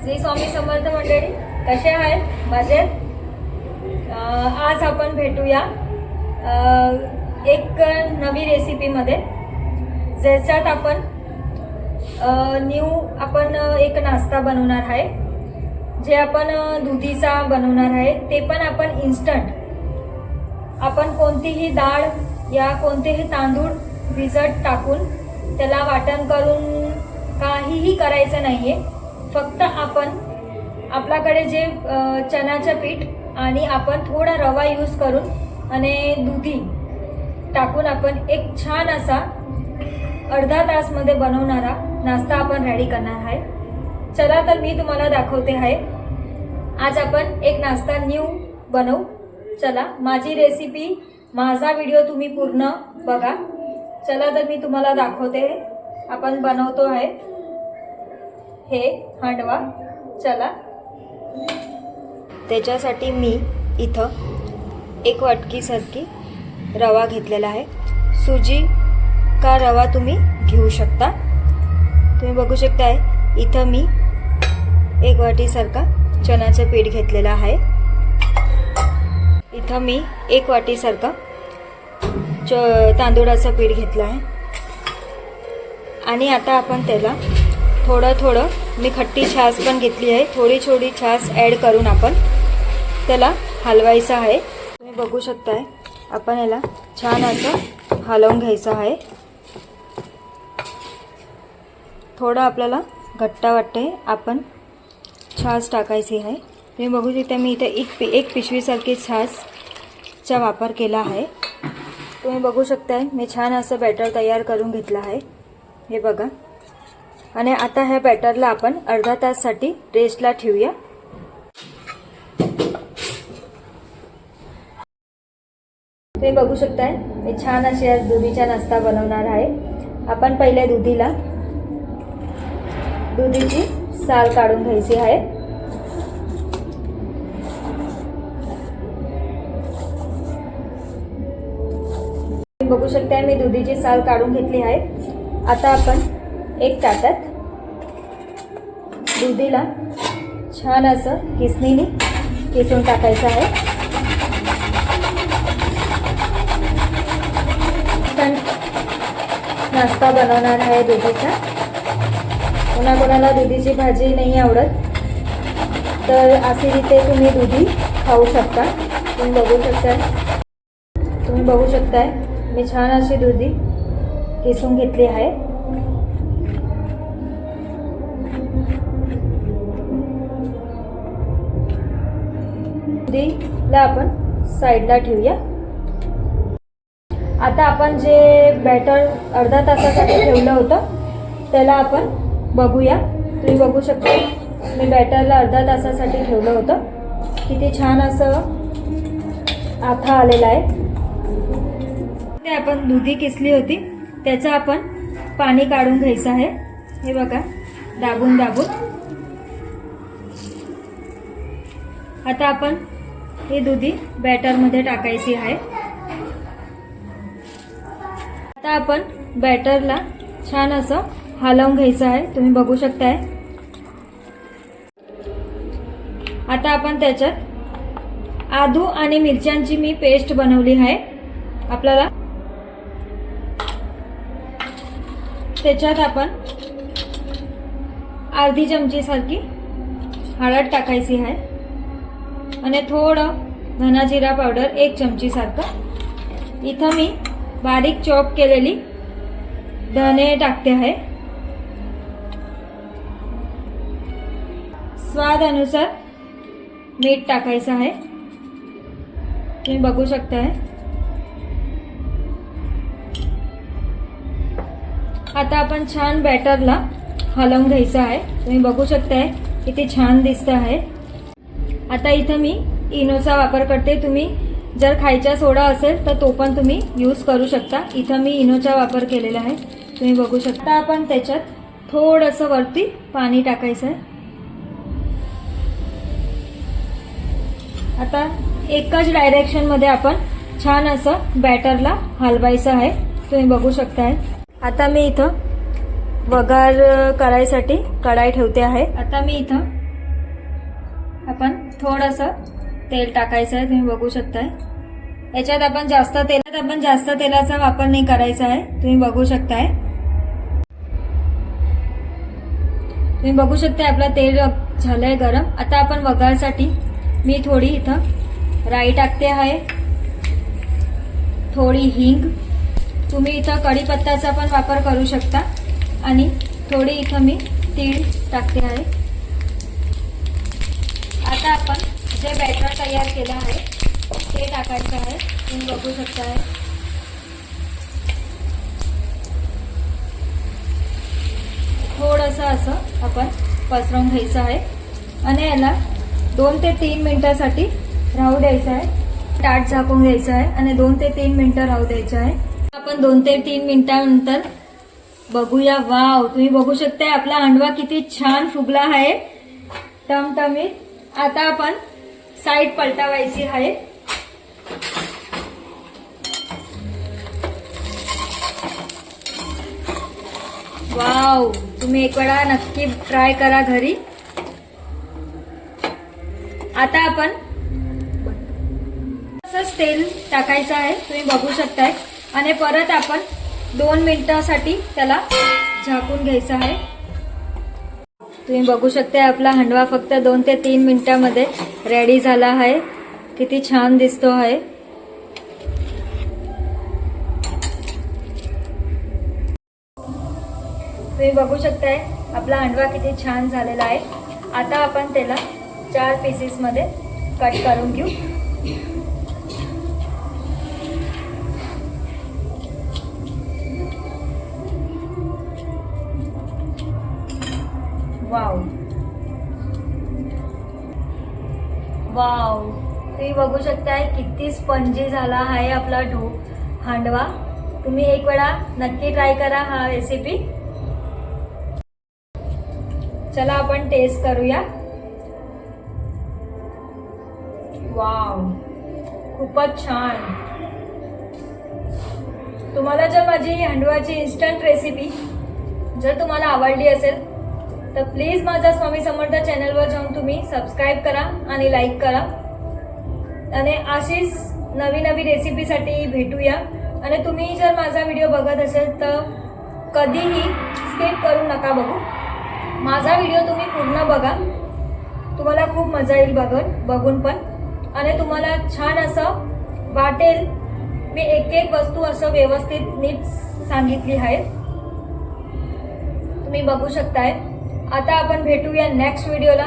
श्री स्वामी समर्थ मंडळी, कसे आहेत? मजेत? आज आपण भेटूया एक नवी रेसिपीमध्ये, ज्याच्यात आपण आपण एक नाश्ता बनवणार आहे, जे आपण दुधीचा बनवणार आहे, ते पण आपण इन्स्टंट. आपण कोणतीही डाळ या कोणतेही तांदूळ भिजत टाकून त्याला वाटण करून काहीही करायचं नाहीये. फक्त आपण आपल्याकडे जे चण्याचं पीठ आणि आपण थोडा रवा यूज करून आणि दुधी टाकून आपण एक छान असा अर्धा तासमध्ये बनवणारा नाश्ता आपण रेडी करणार आहे. चला तर मी तुम्हाला दाखवते आहे. आज आपण एक नाश्ता न्यू बनवू. चला, माझी रेसिपी, माझा व्हिडिओ तुम्ही पूर्ण बघा. चला तर मी तुम्हाला दाखवते. आपण बनवतो आहे हे हांडवा. चला, त्याच्यासाठी मी इथं एक वाटकीसारखी रवा घेतलेला आहे. सुजी का रवा तुम्ही घेऊ शकता. तुम्ही बघू शकताय इथं मी एक वाटीसारखा चण्याचं पीठ घेतलेलं आहे. इथं मी एक वाटीसारखा तांदूळाचं पीठ घेतलं आहे. आणि आता आपण त्याला थोडं मी खट्टी छास पण घेतली आहे. थोडी छास ॲड करून आपण त्याला हलवायचं आहे. तुम्ही बघू शकताय आपण याला छान असं हलवून घ्यायचं आहे. थोडं आपल्याला घट्ट वाटते, आपण छास टाकायची आहे. तुम्ही बघू शकता मी इथं एक पिशवीसारखी छासचा वापर केला आहे. तुम्ही बघू शकताय मी छान असं बॅटर तयार करून घेतलं आहे. हे बघा. आणि आता ह्या बॅटरला आपण अर्धा ताससाठी रेस्टला ठेवूया. तुम्ही बघू शकताय मी छान अशी आज दुधीचा नाश्ता बनवणार आहे. आपण पहिले दुधीची साल काढून घ्यायची आहे. तुम्ही बघू शकताय मी दुधीची साल काढून घेतली आहे. आता आपण एक ताटात दुधीला छान असं किसणीने किसून टाकायचं आहे. पण नाश्ता बनवणार आहे दुधीचा. कोणाकोणाला दुधीची भाजी नाही आवडत तर अशी रीते तुम्ही दुधी खाऊ शकता. तुम्ही बघू शकताय मी छान अशी दुधी किसून घेतली आहे. दुधीला आपण साईडला ठेवूया. आता आपण जे बॅटर अर्धा तासासाठी ठेवलं होतं त्याला आपण बघूया. तुम्ही बघू शकता मी बॅटरला अर्धा तासासाठी ठेवलं होतं. किती छान असं आथा आलेला आहे. ते आपण दुधी किसली होती त्याचं आपण पाणी काढून घ्यायचं आहे. हे बघा, दाबून आता आपण ही दुधी बॅटरमध्ये टाकायची आहे. आता आपण बॅटरला छान असं हलवून घ्यायचं आहे. तुम्ही बघू शकताय. आता आपण त्याच्यात आदू आणि मिरच्यांची मी पेस्ट बनवली आहे. आपल्याला त्याच्यात आपण अर्धी चमची सारखी हळद टाकायची आहे आणि थोडं धना जिरा पावडर 1 चमची सारखं. इथं मी बारीक चॉप केलेली धने टाकते आहे. स्वाद अनुसार मीठ टाकायचं आहे. तुम्ही बघू शकताय. आता आपण छान बॅटरला हलवून घ्यायचं आहे. तुम्ही बघू शकताय किती छान दिसतं आहे. आता इथं मी इनोचा वापर करते. तुम्ही जर खायचा सोडा असेल तर तो पण तुम्ही यूज करू शकता. इथं मी इनोचा वापर केलेला आहे. तुम्ही बघू शकता. आपण त्याच्यात थोडंसं वरती पाणी टाकायचं आहे. आता एकच डायरेक्शनमध्ये आपण छान असं बॅटरला हलवायचं आहे. तुम्ही बघू शकताय. आता मी इथं वघार करायसाठी कढाई ठेवते आहे. आता मी इथं आपण थोडंसं तेल टाकायचं आहे, तुम्ही बघू शकताय. याच्यात आपण जास्त तेलाचा वापर नाही करायचा आहे, तुम्ही बघू शकताय. तुम्ही बघू शकताय आपलं तेल झालंय गरम. आता आपण वघारसाठी मी थोडी इथं राई टाकते आहे, थोडी हिंग, तुम्ही इथं कढीपत्त्याचा पण वापर करू शकता, आणि थोडी इथं मी तीळ टाकते आहे. आता आपण जे बॅटर तयार केलं आहे ते टाकायचं आहे, तुम्ही बघू शकता. थोडंसं असं आपण पसरवून घ्यायचं आहे आणि याला 2 ते 3 मिनिटासाठी राहू द्यायचं आहे. ताट झाकून द्यायचं आहे आणि 2 ते 3 मिनिटं राहू द्यायचं आहे. आपण 2 ते 3 मिनिटांनंतर बघूया. वाव, तुम्ही बघू शकता आपला हांडवा किती छान फुगला आहे, टमटमीत. आता आपण साईड पलटावायची आहे. वाव, तुम्ही एक वेळा नक्की ट्राय करा घरी. आता आपण असंच तेल टाकायचं आहे, तुम्ही बघू शकताय, आणि परत आपण 2 मिनिटासाठी त्याला झाकून घ्यायचं आहे. तुम्ही बघू शकताय आपला हांडवा फक्त 2 ते 3 मिनिटांमध्ये रेडी झाला आहे. किती छान दिसतो आहे. तुम्ही बघू शकताय आपला हांडवा किती छान झालेला आहे. आता आपण त्याला 4 पीसेसमध्ये कट करून घेऊ. वाव वाव, तुम्ही बघू शकताय किती स्पंजी झाला आहे आपला हांडवा. तुम्ही एक वेळा नक्की ट्राय करा हा रेसिपी. चला आपण टेस्ट करूया. वाव, खूपच छान. तुम्हाला जर माझी हांडव्याची इन्स्टंट रेसिपी जर तुम्हाला आवडली असेल तर प्लीज माझा स्वामी समर्थ चॅनलवर जाऊन तुम्ही सबस्क्राईब करा आणि लाईक करा. आणि अशीच नवीन रेसिपीसाठी भेटूया. आणि तुम्ही जर माझा व्हिडिओ बघत असेल तर कधीही स्किप करू नका बघू. माझा व्हिडिओ तुम्ही पूर्ण बघा, तुम्हाला खूप मजा येईल बघून पण, आणि तुम्हाला छान असं वाटेल. मी एक वस्तू असं व्यवस्थित नीट सांगितली आहे, तुम्ही बघू शकताय. आता आपण भेटूया नेक्स्ट व्हिडिओला.